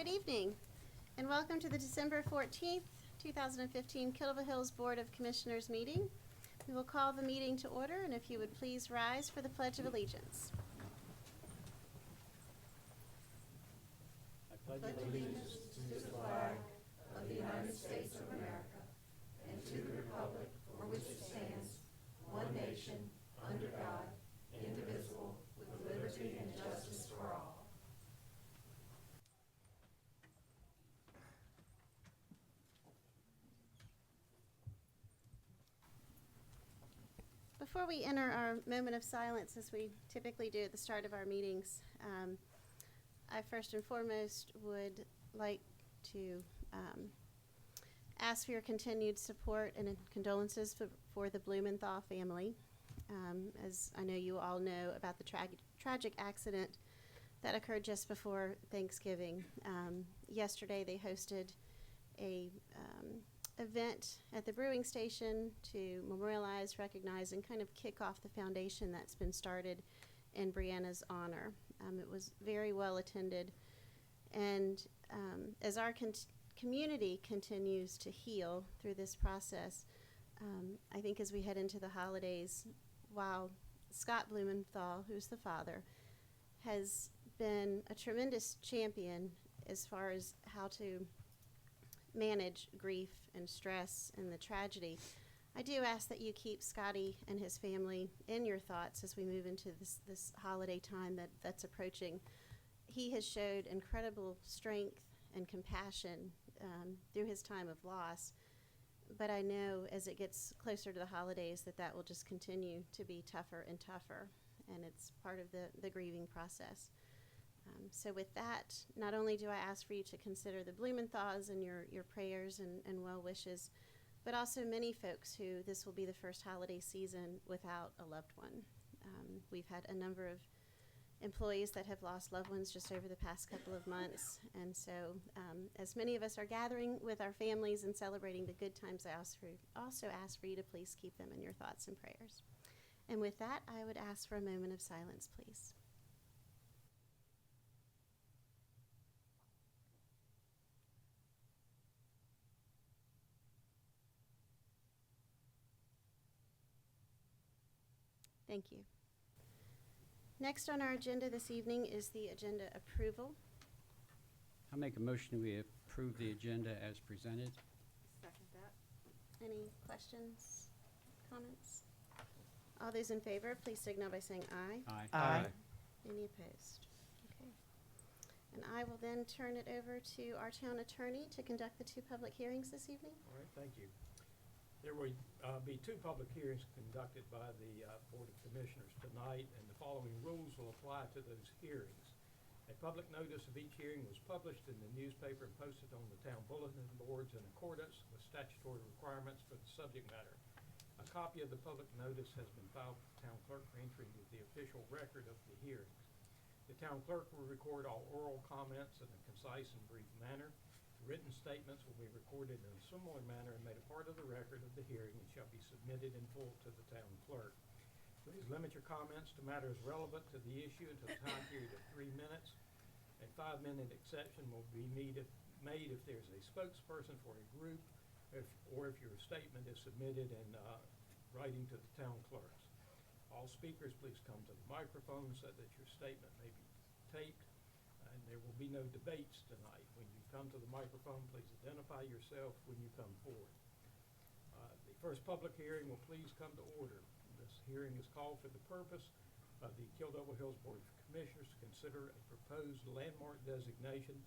Good evening, and welcome to the December 14th, 2015 Kildover Hills Board of Commissioners meeting. We will call the meeting to order, and if you would please rise for the Pledge of Allegiance. I pledge allegiance to the flag of the United States of America and to the republic for which it stands, one nation, under God, indivisible, with liberty and justice for all. Before we enter our moment of silence, as we typically do at the start of our meetings, I first and foremost would like to ask for your continued support and condolences for the Blumenthal family. As I know you all know about the tragic accident that occurred just before Thanksgiving. Yesterday they hosted a event at the brewing station to memorialize, recognize, and kind of kick off the foundation that's been started in Brianna's honor. It was very well attended, and as our community continues to heal through this process, I think as we head into the holidays, while Scott Blumenthal, who's the father, has been a tremendous champion as far as how to manage grief and stress and the tragedy, I do ask that you keep Scotty and his family in your thoughts as we move into this holiday time that's approaching. He has showed incredible strength and compassion through his time of loss, but I know as it gets closer to the holidays that will just continue to be tougher and tougher, and it's part of the grieving process. So with that, not only do I ask for you to consider the Blumenthals and your prayers and well wishes, but also many folks who this will be the first holiday season without a loved one. We've had a number of employees that have lost loved ones just over the past couple of months, and so as many of us are gathering with our families and celebrating the good times, I also ask for you to please keep them in your thoughts and prayers. And with that, I would ask for a moment of silence, please. Thank you. Next on our agenda this evening is the agenda approval. I make a motion we approve the agenda as presented. Second that. Any questions, comments? All those in favor, please signal by saying aye. Aye. Aye. Any opposed? Okay. And I will then turn it over to our town attorney to conduct the two public hearings this evening. All right, thank you. There will be two public hearings conducted by the Board of Commissioners tonight, and the following rules will apply to those hearings. A public notice of each hearing was published in the newspaper and posted on the town bulletin boards in accordance with statutory requirements for the subject matter. A copy of the public notice has been filed with the town clerk for entry into the official record of the hearings. The town clerk will record all oral comments in a concise and brief manner. Written statements will be recorded in a similar manner and made a part of the record of the hearing and shall be submitted in full to the town clerk. Please limit your comments to matters relevant to the issue until a time period of 3 minutes. A 5-minute exception will be made if there's a spokesperson for a group or if your statement is submitted in writing to the town clerks. All speakers, please come to the microphone so that your statement may be taped. And there will be no debates tonight. When you come to the microphone, please identify yourself when you come forward. The first public hearing will please come to order. This hearing is called for the purpose of the Kildover Hills Board of Commissioners to consider a proposed landmark designation,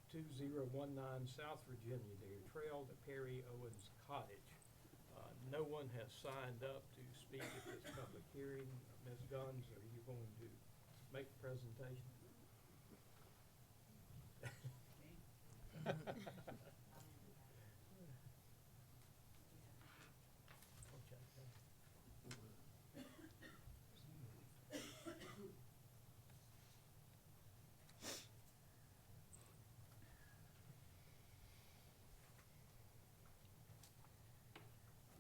2019 South Virginia Dare Trail to Perry Owens Cottage. No one has signed up to speak at this public hearing. Ms. Guns, are you going to make a presentation?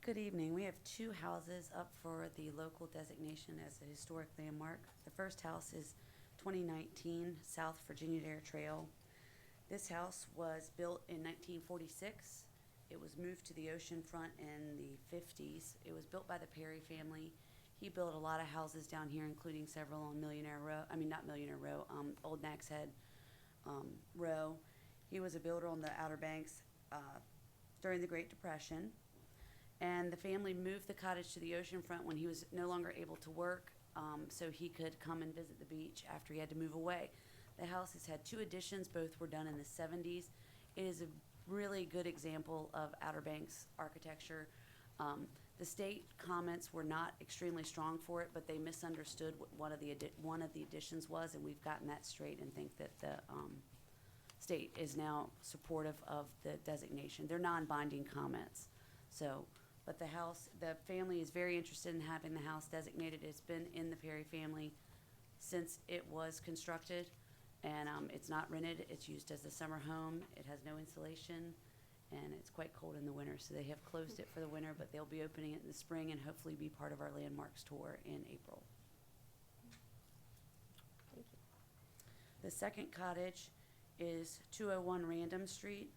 Good evening. We have two houses up for the local designation as a historic landmark. The first house is 2019 South Virginia Dare Trail. This house was built in 1946. It was moved to the ocean front in the 50s. It was built by the Perry family. He built a lot of houses down here, including several on Millionaire Row. I mean, not Millionaire Row, Old Nags Head Row. He was a builder on the Outer Banks during the Great Depression. And the family moved the cottage to the ocean front when he was no longer able to work, so he could come and visit the beach after he had to move away. The house has had 2 additions. Both were done in the 70s. It is a really good example of Outer Banks architecture. The state comments were not extremely strong for it, but they misunderstood what one of the additions was, and we've gotten that straight and think that the state is now supportive of the designation. They're non-binding comments. So, but the family is very interested in having the house designated. It's been in the Perry family since it was constructed, and it's not rented. It's used as a summer home. It has no insulation, and it's quite cold in the winter, so they have closed it for the winter, but they'll be opening it in the spring and hopefully be part of our landmarks tour in April. Thank you. The second cottage is 201 Random Street.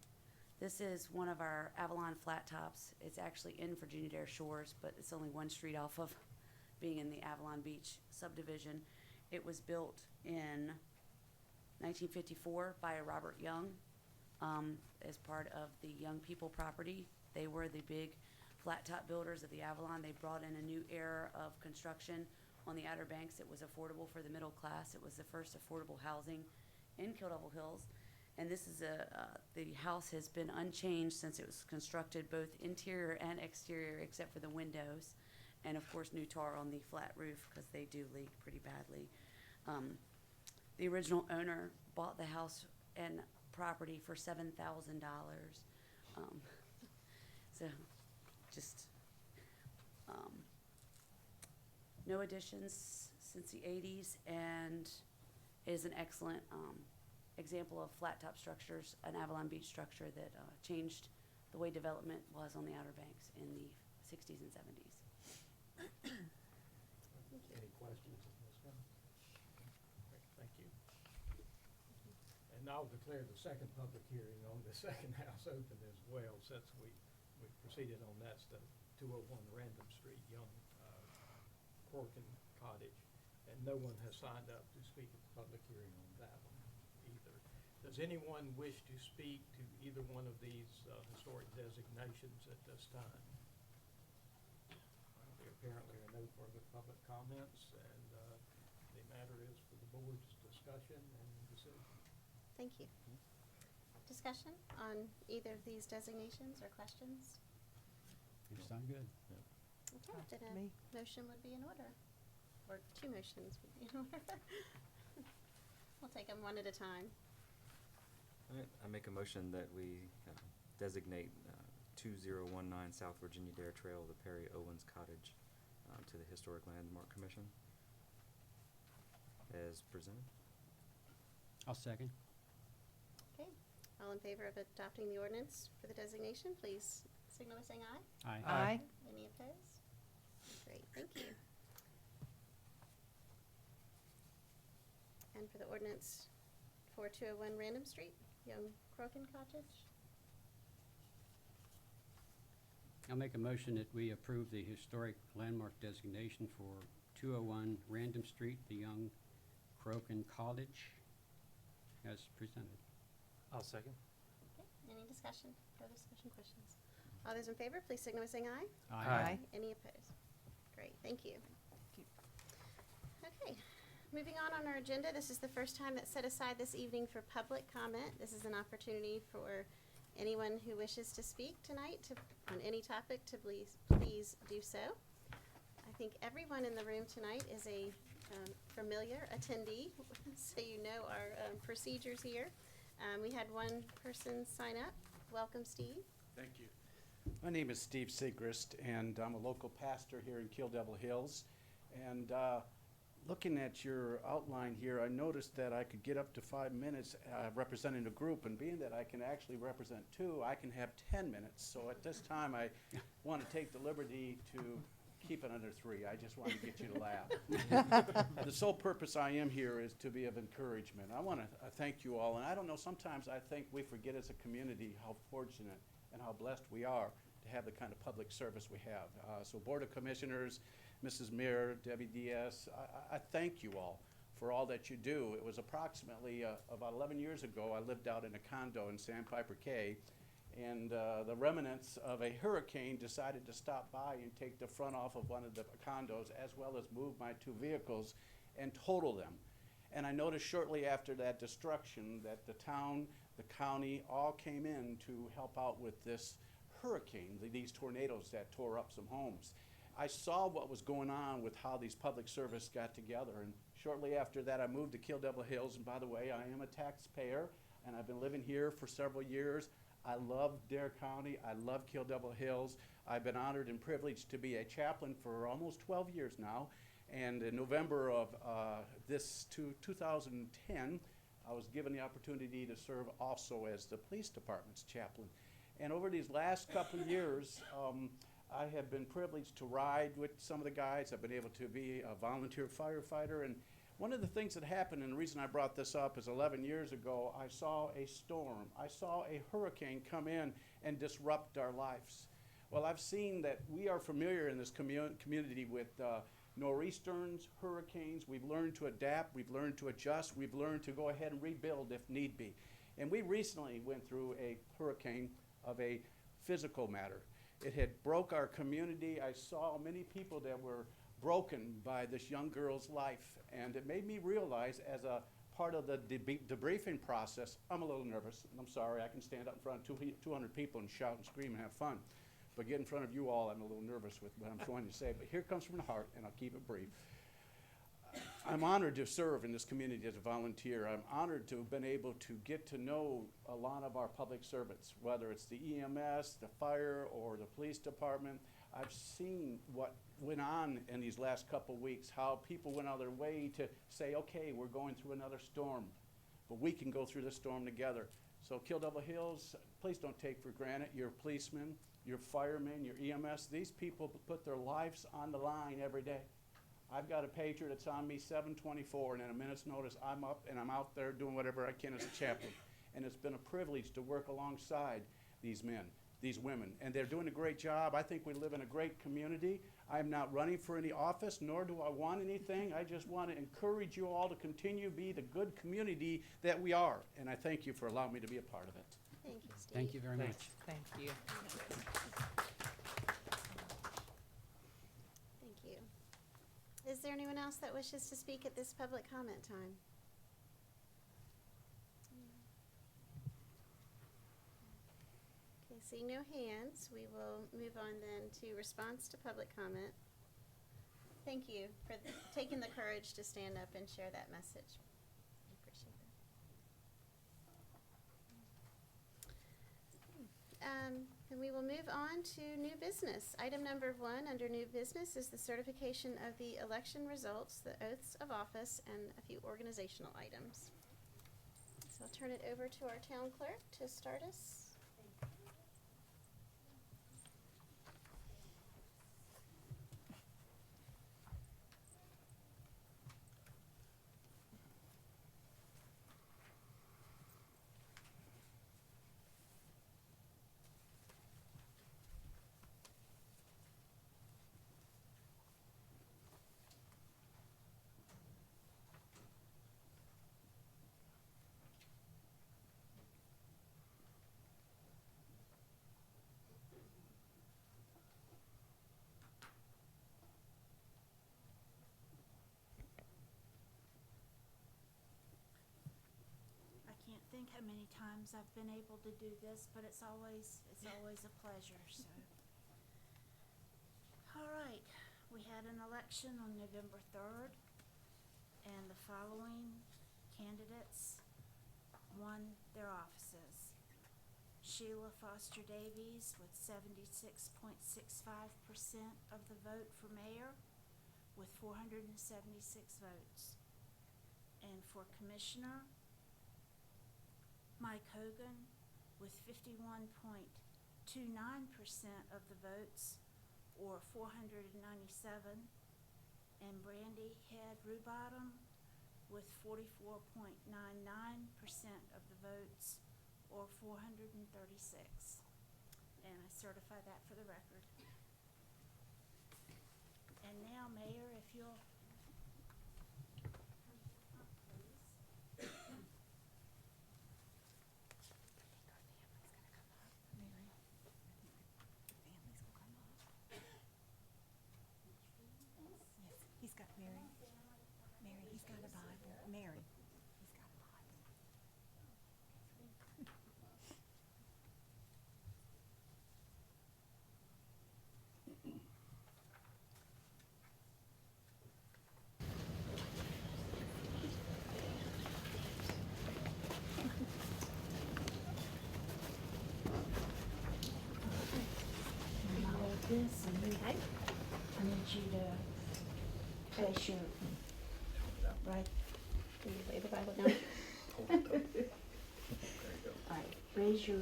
This is one of our Avalon flat tops. It's actually in Virginia Dare Shores, but it's only one street off of being in the Avalon Beach subdivision. It was built in 1954 by Robert Young as part of the Young People property. They were the big flat top builders of the Avalon. They brought in a new era of construction on the Outer Banks. It was affordable for the middle class. It was the first affordable housing in Kill Devil Hills. And this is the house has been unchanged since it was constructed, both interior and exterior, except for the windows. And of course, new tar on the flat roof because they do leak pretty badly. The original owner bought the house and property for $7,000. So just no additions since the 80s, and is an excellent example of flat top structures, an Avalon Beach structure that changed the way development was on the Outer Banks in the 60s and 70s. Any questions of Ms. Gunn? Great, thank you. And now I'll declare the second public hearing on the second house open as well, since we proceeded on that's the 201 Random Street, Young Corkin Cottage. And no one has signed up to speak at the public hearing on that one either. Does anyone wish to speak to either one of these historic designations at this time? Well, there apparently are no further public comments, and the matter is for the board's discussion and decision. Thank you. Discussion on either of these designations or questions? You sound good. Okay, then a motion would be in order, or 2 motions would be in order. We'll take them one at a time. All right, I make a motion that we designate 2019 South Virginia Dare Trail, the Perry Owens Cottage, to the Historic Landmark Commission as presented. I'll second. Okay, all in favor of adopting the ordinance for the designation, please signal by saying aye. Aye. Any opposed? Great, thank you. And for the ordinance for 201 Random Street, Young Crokin Cottage. I'll make a motion that we approve the historic landmark designation for 201 Random Street, the Young Crokin Cottage, as presented. I'll second. Okay, any discussion, further discussion, questions? All those in favor, please signal by saying aye. Aye. Any opposed? Great, thank you. Okay, moving on our agenda, this is the first time that's set aside this evening for public comment. This is an opportunity for anyone who wishes to speak tonight on any topic to please do so. I think everyone in the room tonight is a familiar attendee, so you know our procedures here. We had one person sign up. Welcome, Steve. Thank you. My name is Steve Sigrist, and I'm a local pastor here in Kill Devil Hills. And looking at your outline here, I noticed that I could get up to 5 minutes representing a group, and being that I can actually represent 2, I can have 10 minutes. So at this time, I want to take the liberty to Keep it under 3. I just want to get you to laugh. The sole purpose I am here is to be of encouragement. I want to thank you all. And I don't know, sometimes I think we forget as a community how fortunate and how blessed we are to have the kind of public service we have. So Board of Commissioners, Mrs. Mir, Debbie Diaz, I thank you all for all that you do. It was approximately about 11 years ago, I lived out in a condo in Sandpiper Cay, and the remnants of a hurricane decided to stop by and take the front off of one of the condos, as well as move my 2 vehicles and total them. And I noticed shortly after that destruction that the town, the county, all came in to help out with this hurricane, these tornadoes that tore up some homes. I saw what was going on with how these public service got together, and shortly after that I moved to Kill Devil Hills, and by the way, I am a taxpayer, and I've been living here for several years. I love Dare County, I love Kill Devil Hills. I've been honored and privileged to be a chaplain for almost 12 years now, and in November of 2010, I was given the opportunity to serve also as the police department's chaplain. And over these last couple of years, I have been privileged to ride with some of the guys. I've been able to be a volunteer firefighter. And one of the things that happened, and the reason I brought this up, is 11 years ago, I saw a storm. I saw a hurricane come in and disrupt our lives. Well, I've seen that we are familiar in this community with nor'easterns, hurricanes. We've learned to adapt. We've learned to adjust. We've learned to go ahead and rebuild if need be. And we recently went through a hurricane of a physical matter. It had broke our community. I saw many people that were broken by this young girl's life, and it made me realize, as a part of the debriefing process, I'm a little nervous, and I'm sorry. I can stand up in front of 200 people and shout and scream and have fun, but get in front of you all, I'm a little nervous with what I'm going to say, but here comes from the heart, and I'll keep it brief. I'm honored to serve in this community as a volunteer. I'm honored to have been able to get to know a lot of our public servants, whether it's the EMS, the fire, or the police department. I've seen what went on in these last couple weeks, how people went out of their way to say, okay, we're going through another storm, but we can go through the storm together. So Kill Devil Hills, please don't take for granted your policemen, your firemen, your EMS. These people put their lives on the line every day. I've got a pager that's on me 7/24, and in a minute's notice, I'm up and I'm out there doing whatever I can as a chaplain. And it's been a privilege to work alongside these men, these women, and they're doing a great job. I think we live in a great community. I'm not running for any office, nor do I want anything. I just want to encourage you all to continue to be the good community that we are. And I thank you for allowing me to be a part of it. Thank you, Steve. Thank you very Thanks. much. Thank you. Thank you. Is there anyone else that wishes to speak at this public comment time? Okay, seeing no hands, we will move on then to response to public comment. Thank you for taking the courage to stand up and share that message. I appreciate that. Then we will move on to new business. Item number 1 under new business is the certification of the election results, the oaths of office, and a few organizational items. So I'll turn it over to our town clerk to start us. I can't think how many times I've been able to do this, but it's always a pleasure, so. All right, we had an election on November 3rd, and the following candidates won their offices. Sheila Foster Davies with 76.65% of the vote for mayor with 476 votes. And for commissioner, Mike Hogan with 51.29% of the votes or 497. And Brandy Head Rubottom with 44.99% of the votes, or 436. And I certify that for the record. And now, Mayor, if you'll come up, please. He's got Mary. Mary, he's got a Bible. Mary, he's got a Bible. You hold this, and I need you to place your right, Can you lay the Bible down? all right, raise your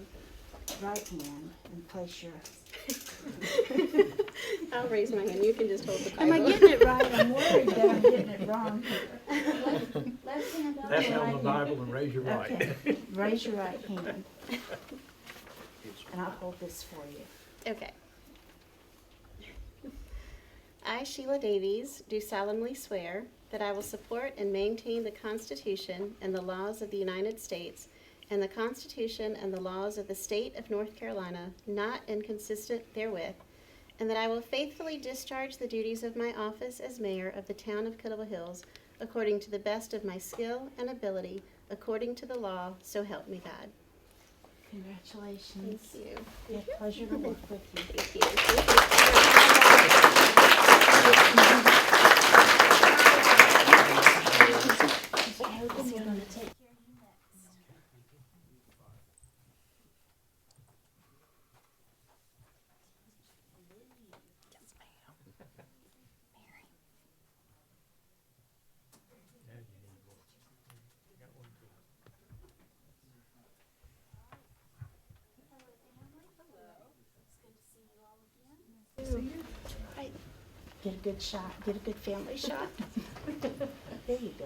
right hand and place your. I'll raise my hand, you can just hold the Bible. Am I getting it right? I'm worried that I'm getting it wrong here. Left hand up, Left hand on right the Bible and raise your right. Okay, raise your right hand. And I'll hold this for you. Okay. I, Sheila Davies, do solemnly swear that I will support and maintain the Constitution and the laws of the United States and the Constitution and the laws of the State of North Carolina, not inconsistent therewith, and that I will faithfully discharge the duties of my office as mayor of the town of Killable Hills according to the best of my skill and ability, according to the law, so help me God. Congratulations. Thank you. It's a pleasure to work with you. Thank you. Thank you. Mr. Hogan, we're gonna take care of you next. Now you need one. You got one too. Get a good shot, get a good family shot. There you go.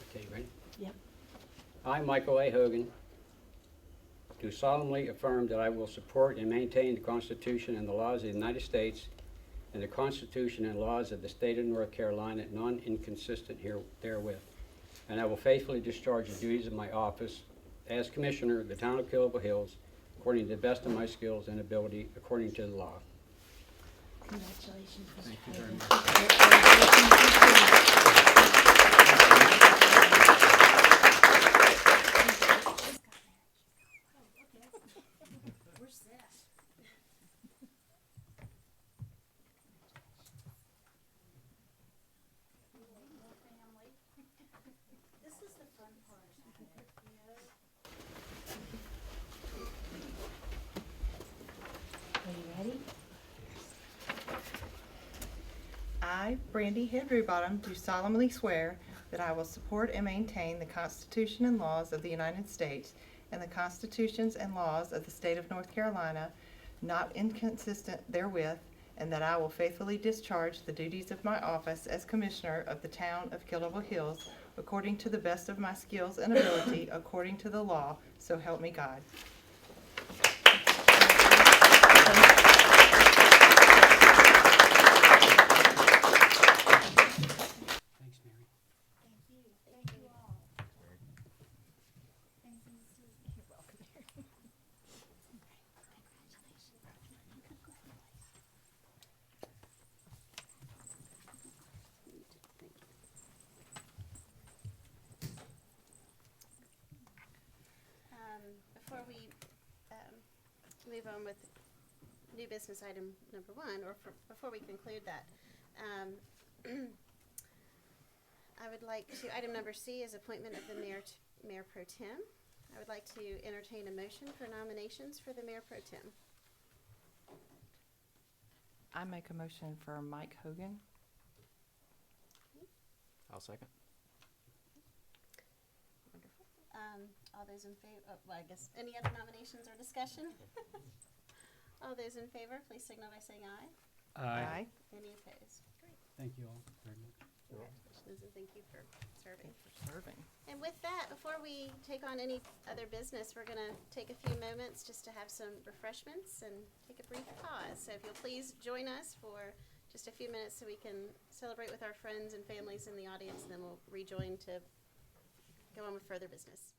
Okay, you ready? Yep. I, Michael A. Hogan, do solemnly affirm that I will support and maintain the Constitution and the laws of the United States and the Constitution and laws of the State of North Carolina, non-inconsistent therewith. And I will faithfully discharge the duties of my office as Commissioner of the Town of Killable Hills according to the best of my skills and ability, according to the law. Congratulations, Mr. Thank you very Hogan. We're set. More family. This is the fun part, you know? Are you ready? I, Brandy Head Rubottom, do solemnly swear that I will support and maintain the Constitution and laws of the United States and the constitutions and laws of the State of North Carolina, not inconsistent therewith, and that I will faithfully discharge the duties of my office as Commissioner of the Town of Killable Hills according to the best of my skills and ability, according to the law, so help me God. Thanks, Mary. Thank you. Thank you all. Thank you, Susan. You're welcome. Before we move on with new business item number one, or before we conclude that, I would like to, item number C is appointment of the Mayor Pro Tem. I would like to entertain a motion for nominations for the Mayor Pro Tem. I make a motion for Mike Hogan. I'll second. Wonderful. All those in favor, well, I guess, any other nominations or discussion? All those in favor, please signal by saying aye. Aye. Any opposed? Great. Thank you all very much. Congratulations, and thank you for serving. Serving. And with that, before we take on any other business, we're gonna take a few moments just to have some refreshments and take a brief pause. So if you'll please join us for just a few minutes so we can celebrate with our friends and families in the audience, and then we'll rejoin to go on with further business.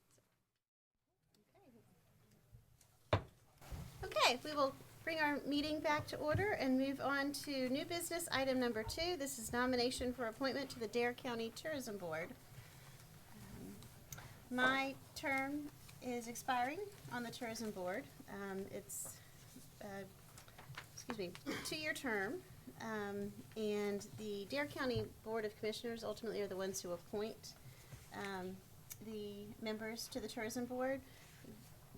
Okay, we will bring our meeting back to order and move on to new business item number 2. This is nomination for appointment to the Dare County Tourism Board. My term is expiring on the tourism board. It's, 2-year term. And the Dare County Board of Commissioners ultimately are the ones who appoint the members to the tourism board.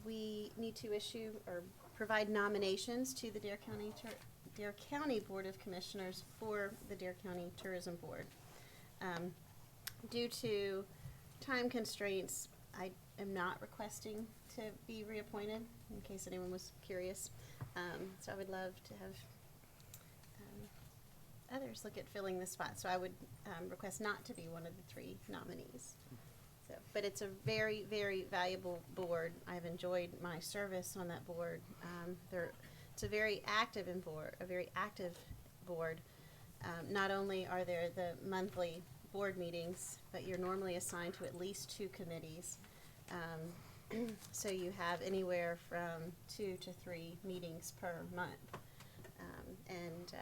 We need to issue or provide nominations to the Dare County Board of Commissioners for the Dare County Tourism Board. Due to time constraints, I am not requesting to be reappointed, in case anyone was curious. So I would love to have others look at filling the spot. So I would request not to be one of the 3 nominees. So, but it's a very, very valuable board. I've enjoyed my service on that board. It's a very active board. Not only are there the monthly board meetings, but you're normally assigned to at least 2 committees. So you have anywhere from 2 to 3 meetings per month. And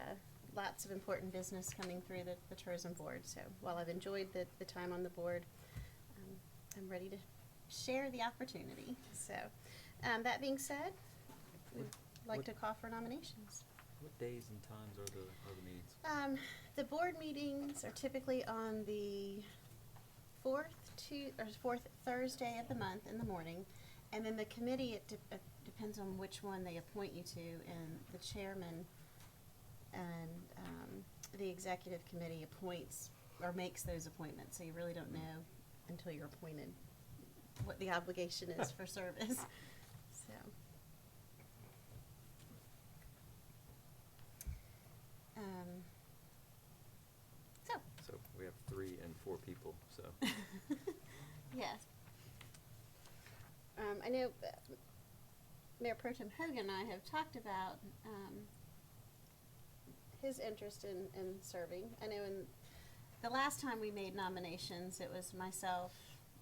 lots of important business coming through the tourism board. So while I've enjoyed the time on the board, I'm ready to share the opportunity. So that being said, we'd like to call for nominations. What days and times are the meetings? The board meetings are typically on the fourth Thursday of the month in the morning, and then the committee, it depends on which one they appoint you to, and the chairman and the executive committee appoints or makes those appointments, so you really don't know until you're appointed what the obligation is for service. So. So we have 3 and 4 people, so. Yes. I know Mayor Pro Tem Hogan and I have talked about his interest in serving. I know in the last time we made nominations, it was myself,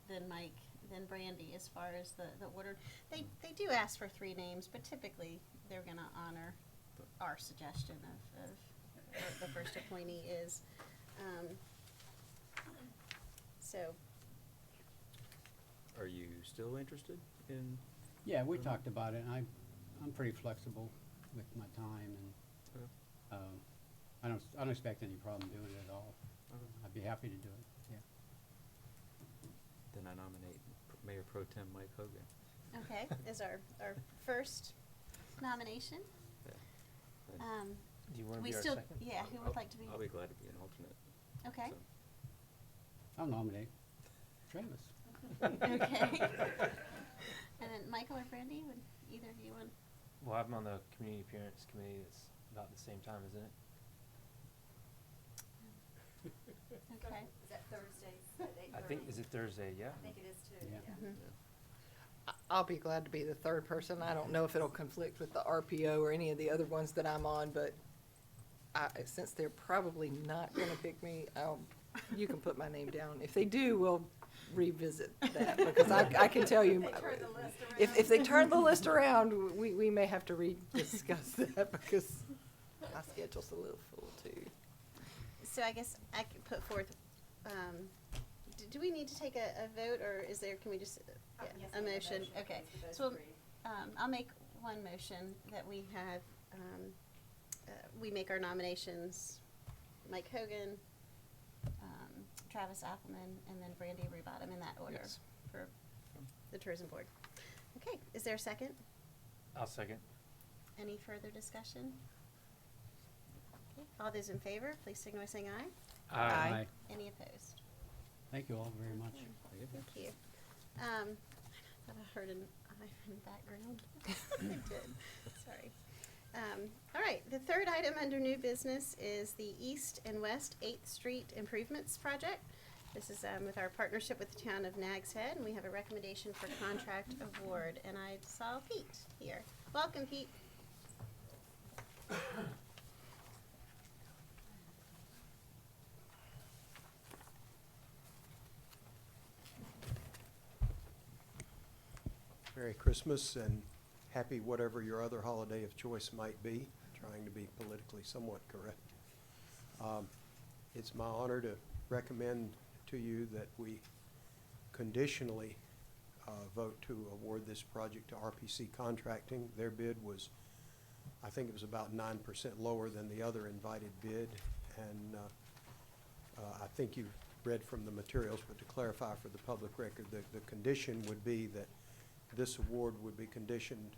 then Mike, then Brandy as far as the order. They do ask for 3 names, but typically they're going to honor our suggestion of what the first appointee is. So. Are you still interested in? Yeah, we talked about it, and I'm pretty flexible with my time, and I don't expect any problem doing it at all. I'd be happy to do it, yeah. Then I nominate Mayor Pro Tem Mike Hogan. Okay, is our first nomination. Yeah. Do you want to We be our still, second? yeah, who would like to be? I'll be glad to be an alternate. Okay. So. I'll nominate Travis. Okay. And then Michael or Brandy, would either of you want? Well, I'm on the community appearance committee. It's about the same time, isn't it? Okay. Is that Thursdays at 8:30? I think, is it Thursday? Yeah. I think it is too, Yeah. yeah. Mhm. I'll be glad to be the 3rd person. I don't know if it'll conflict with the RPO or any of the other ones that I'm on, but since they're probably not going to pick me, you can put my name down. If they do, we'll revisit that, because I can tell you, They turn the list around. if they turn the list around, we may have to rediscuss that, because my schedule's a little full too. So I guess I could put forth, do we need to take a vote, or can we just, Yes, a we need motion? Okay. for those So 3. I'll make one motion that we have, we make our nominations, Mike Hogan, Travis Appleman, and then Brandy Rebottom in that order Yes. for the tourism board. Okay, is there a second? I'll second. Any further discussion? Okay, all those in favor, please signal by saying aye. Aye. Any opposed? Thank you all very much. Thank you. I heard an eye in the background. I did, sorry. All right, the third item under new business is the East and West 8th Street Improvements Project. This is with our partnership with the town of Nags Head, and we have a recommendation for contract award. And I saw Pete here. Welcome, Pete. Merry Christmas and happy whatever your other holiday of choice might be, trying to be politically somewhat correct. It's my honor to recommend to you that we conditionally vote to award this project to RPC Contracting. Their bid was, I think it was about 9% lower than the other invited bid, and I think you've read from the materials, but to clarify for the public record, the condition would be that this award would be conditioned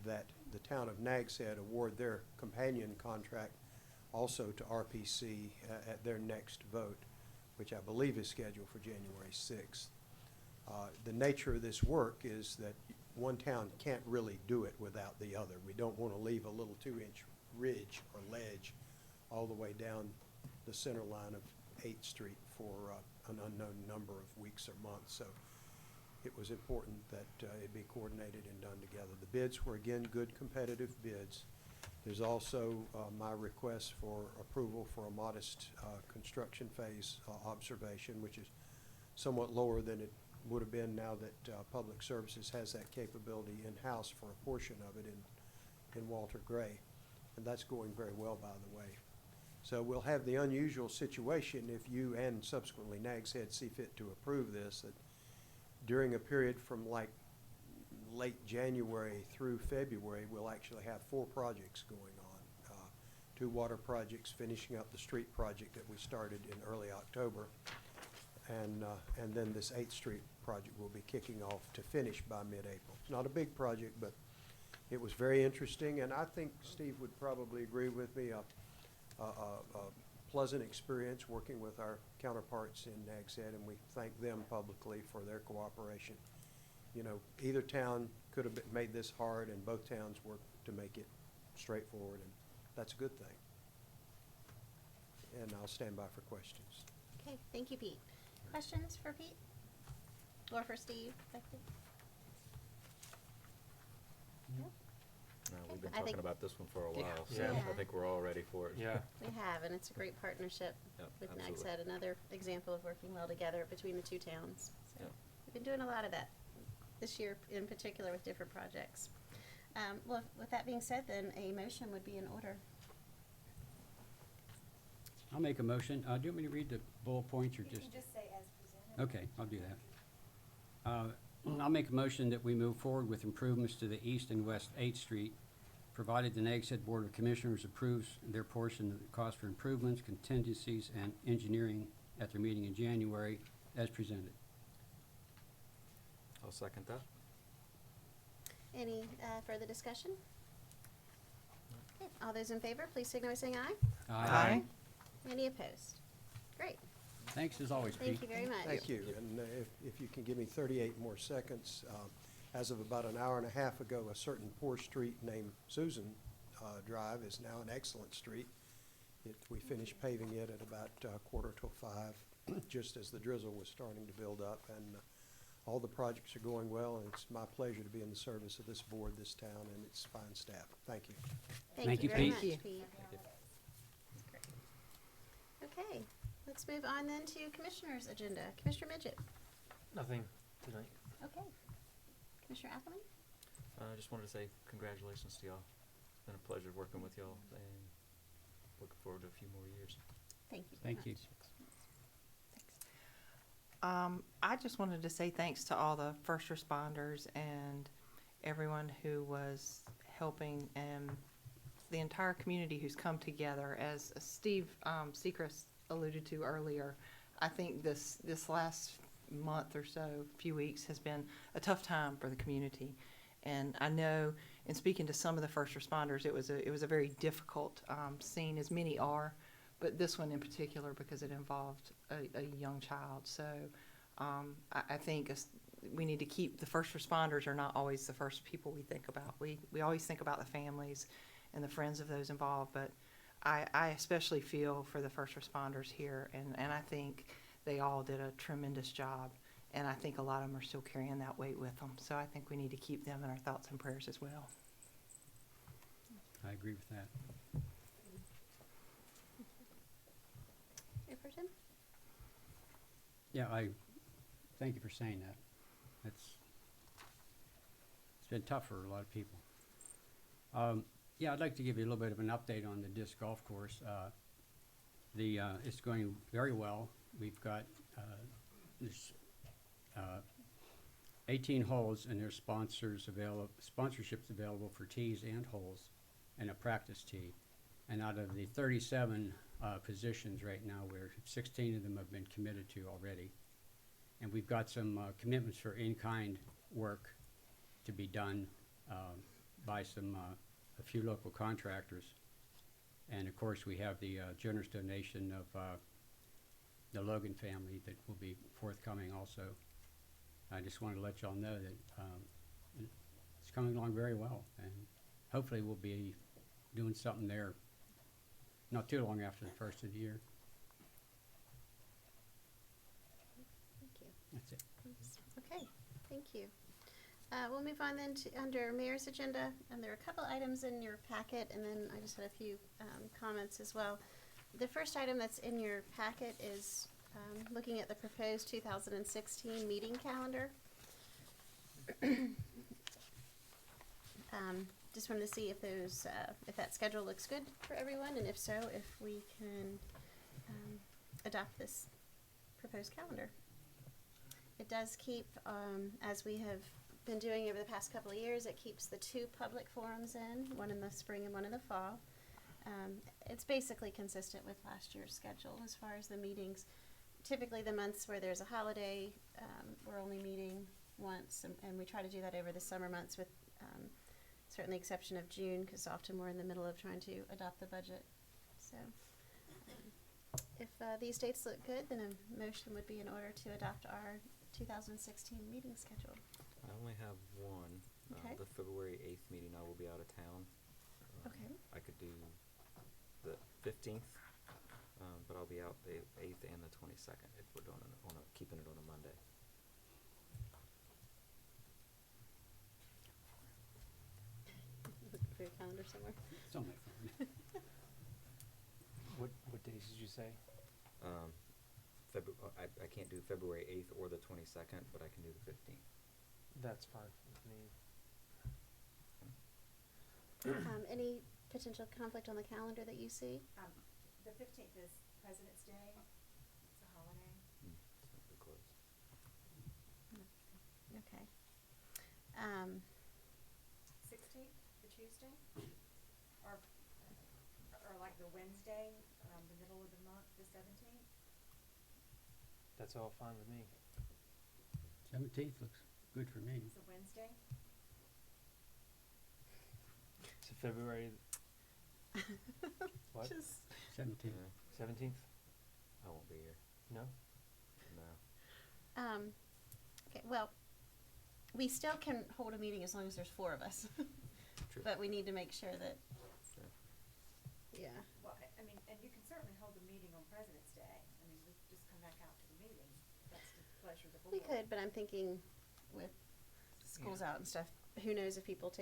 that the town of Nags Head award their companion contract also to RPC at their next vote, which I believe is scheduled for January 6th. The nature of this work is that one town can't really do it without the other. We don't want to leave a little 2-inch ridge or ledge all the way down the center line of 8th Street for an unknown number of weeks or months. So it was important that it be coordinated and done together. The bids were, again, good competitive bids. There's also my request for approval for a modest construction phase observation, which is somewhat lower than it would have been now that Public Services has that capability in-house for a portion of it in Walter Gray. And that's going very well, by the way. So we'll have the unusual situation, if you and subsequently Nags Head see fit to approve this, that during a period from like late January through February, we'll actually have 4 projects going on. 2 water projects, finishing up the street project that we started in early October. And then this 8th Street project will be kicking off to finish by mid-April. It's not a big project, but it was very interesting, and I think Steve would probably agree with me, a pleasant experience working with our counterparts in Nags Head, and we thank them publicly for their cooperation. You know, either town could have made this hard, and both towns worked to make it straightforward, and that's a good thing. And I'll stand by for questions. Okay, thank you, Pete. Questions for Pete? Or for Steve? No? We've been I think- talking about this one for a while, so Yeah. I think we're all ready for it. Yeah. We have, and it's a great partnership Yep, with Nags absolutely. Head, another example of working well together between the 2 towns. So Yep. we've been doing a lot of that this year in particular with different projects. Well, with that being said, then a motion would be in order. I'll make a motion. Do you want me to read the bullet points or You just? can just say as presented. Okay, I'll do that. I'll make a motion that we move forward with improvements to the East and West 8th Street, provided the Nags Head Board of Commissioners approves their portion of the cost for improvements, contingencies, and engineering at their meeting in January as presented. I'll second that. Any further discussion? Okay, all those in favor, please signal by saying aye. Aye. Any opposed? Great, Thanks as always, Pete. thank you very much. Thank you. And if you can give me 38 more seconds, as of about an hour and a half ago, a certain poor street named Susan Drive is now an excellent street. We finished paving it at about 4:45, just as the drizzle was starting to build up. And all the projects are going well, and it's my pleasure to be in the service of this board, this town, and its fine staff. Thank you. Thank you you, very Pete. much, Thank Pete. Thank you. Okay, let's move on then to Commissioner's agenda. Commissioner Midget. Nothing tonight. Okay. Commissioner Ackerman? I just wanted to say congratulations to y'all. It's been a pleasure working with y'all, and looking forward to a few more years. Thank you very Thank you. much. I just wanted to say thanks to all the first responders and everyone who was helping, and the entire community who's come together. As Steve Sechrist alluded to earlier, I think this last month or so, few weeks, has been a tough time for the community. And I know, in speaking to some of the first responders, it was a very difficult scene, as many are, but this one in particular because it involved a young child. So I think we need to keep, the first responders are not always the first people we think about. We always think about the families and the friends of those involved, but I especially feel for the first responders here, and I think they all did a tremendous job, and I think a lot of them are still carrying that weight with them. So I think we need to keep them in our thoughts and prayers as well. I agree with that. Mayor Pro Tem? Yeah, I thank you for saying that. It's been tough for a lot of people. Yeah, I'd like to give you a little bit of an update on the disc golf course. It's going very well. We've got there's 18 holes, and there's sponsorships available for tees and holes, and a practice tee. And out of the 37 positions right now, where 16 of them have been committed to already. And we've got some commitments for in-kind work to be done by a few local contractors. And of course, we have the generous donation of the Logan family that will be forthcoming also. I just wanted to let y'all know that it's coming along very well, and hopefully we'll be doing something there not too long after the first of the year. Thank you. That's it. Okay, thank you. We'll move on then to under Mayor's agenda, and there are a couple items in your packet, and then I just had a few comments as well. The first item that's in your packet is looking at the proposed 2016 meeting calendar. Just wanted to see if if that schedule looks good for everyone, and if so, if we can adopt this proposed calendar. It does keep, as we have been doing over the past couple of years, it keeps the 2 public forums in, one in the spring and one in the fall. It's basically consistent with last year's schedule as far as the meetings. Typically the months where there's a holiday, we're only meeting once, and we try to do that over the summer months with certainly the exception of June, because often we're in the middle of trying to adopt the budget. So if these dates look good, then a motion would be in order to adopt our 2016 meeting schedule. I only have one. Okay. The February 8th meeting, I will be out of town. Okay. I could do the 15th, but I'll be out the 8th and the 22nd if we're doing it keeping it on a Monday. Looking for your calendar somewhere. It's on my phone. What days did you say? I can't do February 8th or the 22nd, but I can do the 15th. That's fine with me. Any potential conflict on the calendar that you see? The 15th is President's Day. It's a holiday. So we're close. Okay. 16th, the Tuesday? Or like the Wednesday, the middle of the month, the 17th? That's all fine with me. 17th looks good for me. It's a Wednesday? So February what? Just 17th. 17th? I won't be here. No? No. Okay, well, we still can hold a meeting as long as there's 4 of us. True. But we need to make sure that, Sure. yeah. Well, I mean, and you can certainly hold the meeting on President's Day. I mean, we just come back out to the meeting. That's the pleasure of the board. We could, but I'm thinking with schools out and stuff, who knows if people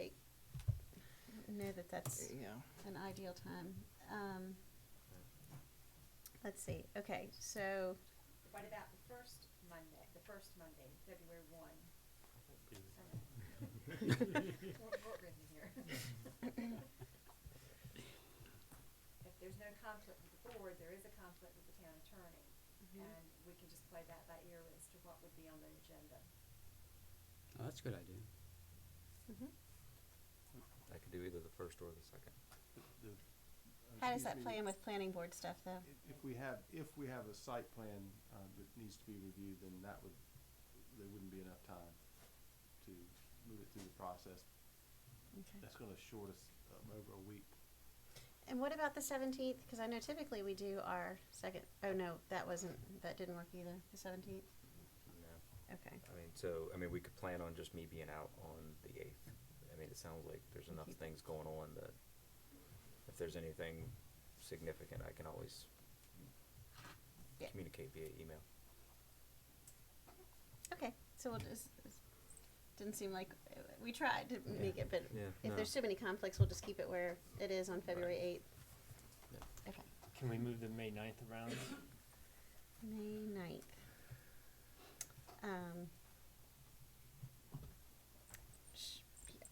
know that that's an ideal time. Let's see, okay, so, What about the first Monday, February 1? What written here? If there's no conflict with the board, there is a conflict with the town attorney. And we can just play that by ear as to what would be on the agenda. Oh, that's a good idea. I could do either the first or the second. how does that play in with planning board stuff, though? If we have a site plan that needs to be reviewed, then there wouldn't be enough time to move it through the process. Okay. That's gonna short us over a week. And what about the 17th? Because I know typically we do our second, oh no, that didn't work either, the 17th. No. Okay. I mean, so, I mean, we could plan on just me being out on the 8th. I mean, it sounds like there's enough things going on that if there's anything significant, I can always Yeah. communicate via email. Okay, so we'll just, didn't seem like, we tried to make it, but Yeah, if no. there's too many conflicts, we'll just keep it where it is on February 8th. Yeah. Okay, Can we move the May 9th around? May 9th.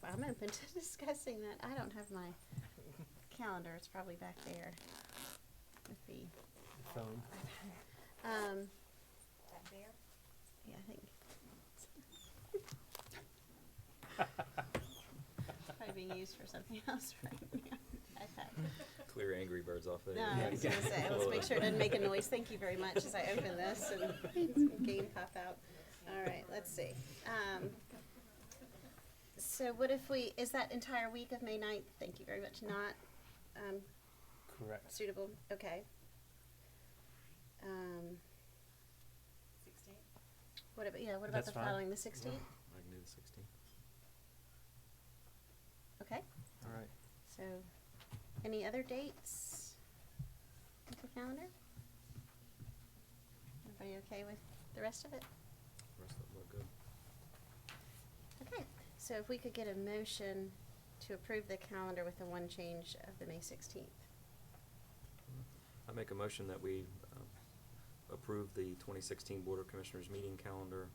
I'm open to discussing that. I don't have my calendar, it's probably back there with the, The phone? That there? yeah, I think. Probably being used for something else right now. Okay. Clear Angry Birds off there. No, I was gonna say, let's make sure it doesn't make a noise. Thank you very much as I open this and some game pop out. All right, let's see. So what if is that entire week of May 9th, thank you very much, not Correct. suitable? Okay. 16th? What about the That's fine. following, the 16th? I can do the 16th. Okay, All right. so any other dates with the calendar? Everybody okay with the rest of it? Rest of it look good. Okay, so if we could get a motion to approve the calendar with the one change of the May 16th. I make a motion that we approve the 2016 Board of Commissioners meeting calendar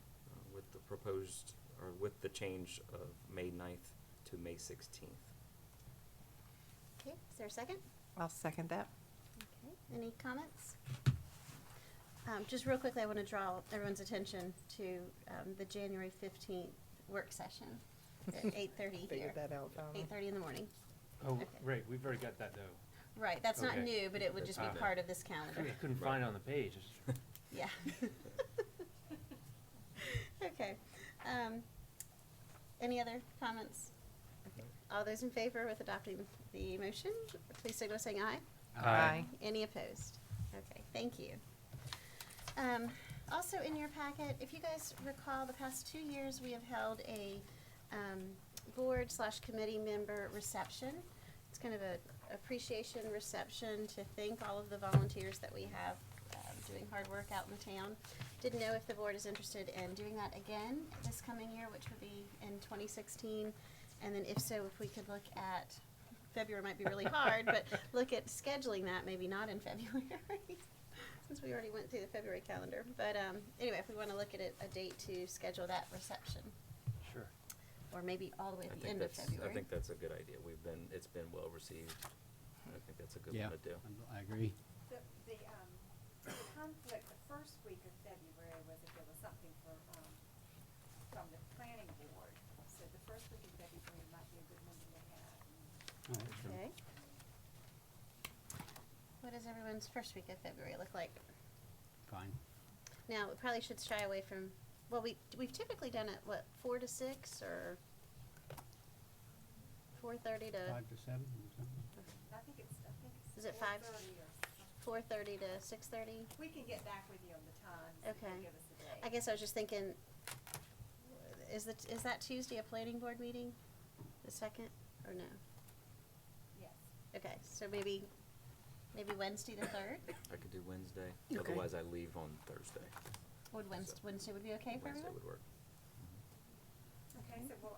with the proposed, or with the change of May 9th to May 16th. Okay, is there a second? I'll second that. Okay, any comments? Just real quickly, I want to draw everyone's attention to the January 15th work session at 8:30 here. Figured that out, Donna. 8:30 in the morning. Oh, Okay. right, we've already got that though. Right, that's not Okay. new, but it would just be That's part of this calendar. I couldn't find it on the page. Yeah. Okay. Any other comments? Okay. All those in favor with adopting the motion, please signal by saying aye. Aye. Any opposed? Okay, thank you. Also in your packet, if you guys recall, the past 2 years, we have held a board/committee member reception. It's kind of a appreciation reception to thank all of the volunteers that we have doing hard work out in the town. Didn't know if the board is interested in doing that again this coming year, which would be in 2016. And then if so, if we could look at, February might be really hard, but look at scheduling that, maybe not in February, since we already went through the February calendar. But anyway, if we want to look at a date to schedule that reception, Sure. or maybe all the way I at the think end of that's, February. I think that's a good idea. It's been well received. I think that's a good Yeah, one to do. I agree. The conflict, the first week of February was if there was something from the planning board. So the first week of February might be a good one to look at. Okay. What does everyone's first week of February look like? Fine. Now, we probably should shy away from, well, we've typically done it, what, 4 to 6 or 4:30 to 5 to 7 or something? I think it's Is it 5? 4:30 or 4:30 to 6:30? we can get back with you on the times. if you Okay. give us a date. I guess I was just thinking, is that Tuesday a planning board meeting? The 2nd, or no? Yes. Okay, so maybe Wednesday the 3rd? I could do Wednesday. Okay. Otherwise, I leave on Thursday. Would Wednesday would be okay for Wednesday everyone? would work. Okay, so we'll,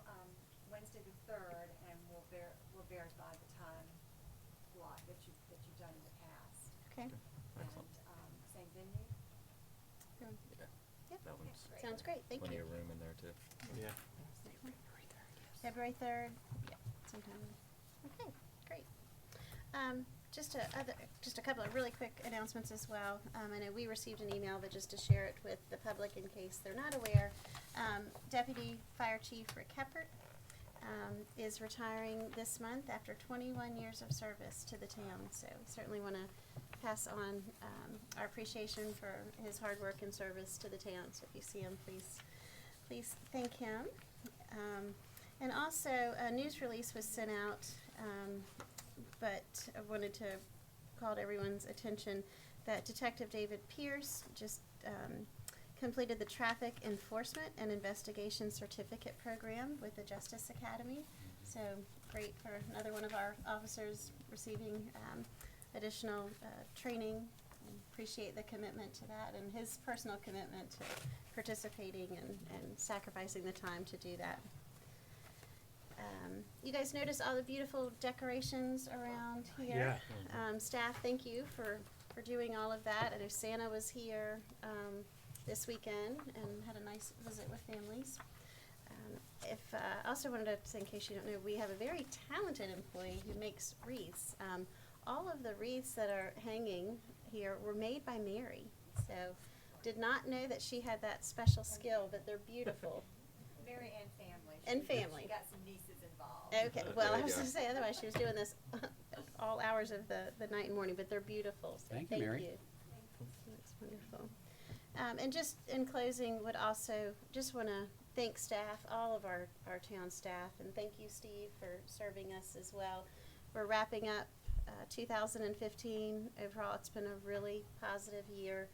Wednesday the 3rd, and we'll verify the time slot that you've done in the past. Okay. Excellent. And, same venue? Yeah. Yep. That one's great. Sounds great, thank plenty you. of room in there too. Yeah. February 3rd, yeah, sometime. Okay, great. Just a couple of really quick announcements as well. I know we received an email, but just to share it with the public in case they're not aware, Deputy Fire Chief Rick Heppert is retiring this month after 21 years of service to the town. So we certainly want to pass on our appreciation for his hard work and service to the town. So if you see him, please thank him. And also, a news release was sent out, but I wanted to call to everyone's attention that Detective David Pierce just completed the Traffic Enforcement and Investigation Certificate Program with the Justice Academy. So great for another one of our officers receiving additional training. Appreciate the commitment to that and his personal commitment to participating and sacrificing the time to do that. You guys notice all the beautiful decorations around here? Yeah. Staff, thank you for doing all of that. I know Santa was here this weekend and had a nice visit with families. I also wanted to say, in case you don't know, we have a very talented employee who makes wreaths. All of the wreaths that are hanging here were made by Mary. So did not know that she had that special skill, but they're beautiful. Mary and family. And She- family. She got some nieces involved. Okay, well, There I you was go. gonna say, otherwise she was doing this all hours of the night and morning, but they're beautiful, so Thank you, Mary. That's wonderful. And just in closing, would also just wanna thank staff, all of our town staff, and thank you, Steve, for serving us as well. We're wrapping up 2015. Overall, it's been a really positive year.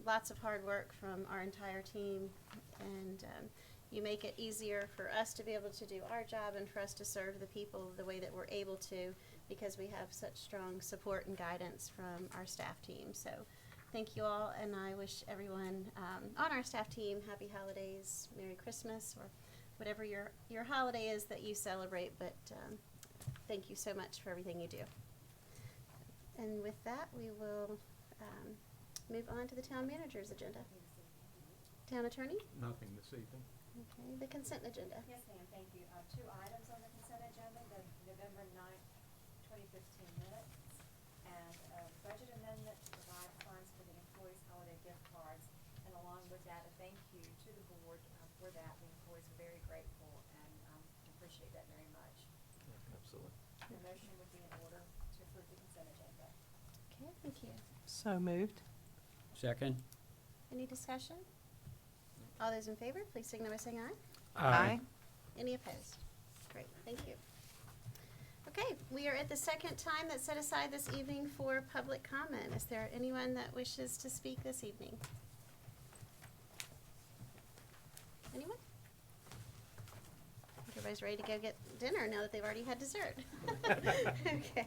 Lots of hard work from our entire team, and you make it easier for us to be able to do our job and for us to serve the people the way that we're able to, because we have such strong support and guidance from our staff team. So thank you all, and I wish everyone on our staff team happy holidays, Merry Christmas, or whatever your holiday is that you celebrate, but thank you so much for everything you do. And with that, we will move on to the town manager's agenda. Town attorney? Nothing this evening. Okay, the consent agenda. Yes, ma'am, thank you. Two items on the consent agenda, the November 9th, 2015 minutes, and a budget amendment to provide funds for the employees' holiday gift cards. And along with that, a thank you to the board for that. The employees are very grateful and appreciate that very much. Absolutely. The motion would be in order to approve the consent agenda. Okay, thank you. So moved. Second? Any discussion? All those in favor, please signal by saying aye. Aye. Any opposed? Great, thank you. Okay, we are at the second time that's set aside this evening for public comment. Is there anyone that wishes to speak this evening? Anyone? I think everybody's ready to go get dinner now that they've already had dessert. Okay,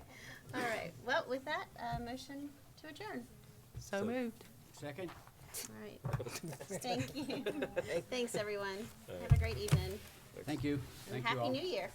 all right. Well, with that, motion to adjourn. So moved. Second? All right. Thank you. Thanks, everyone. Have a great evening. Thank you. And Thank you all. Happy New Year.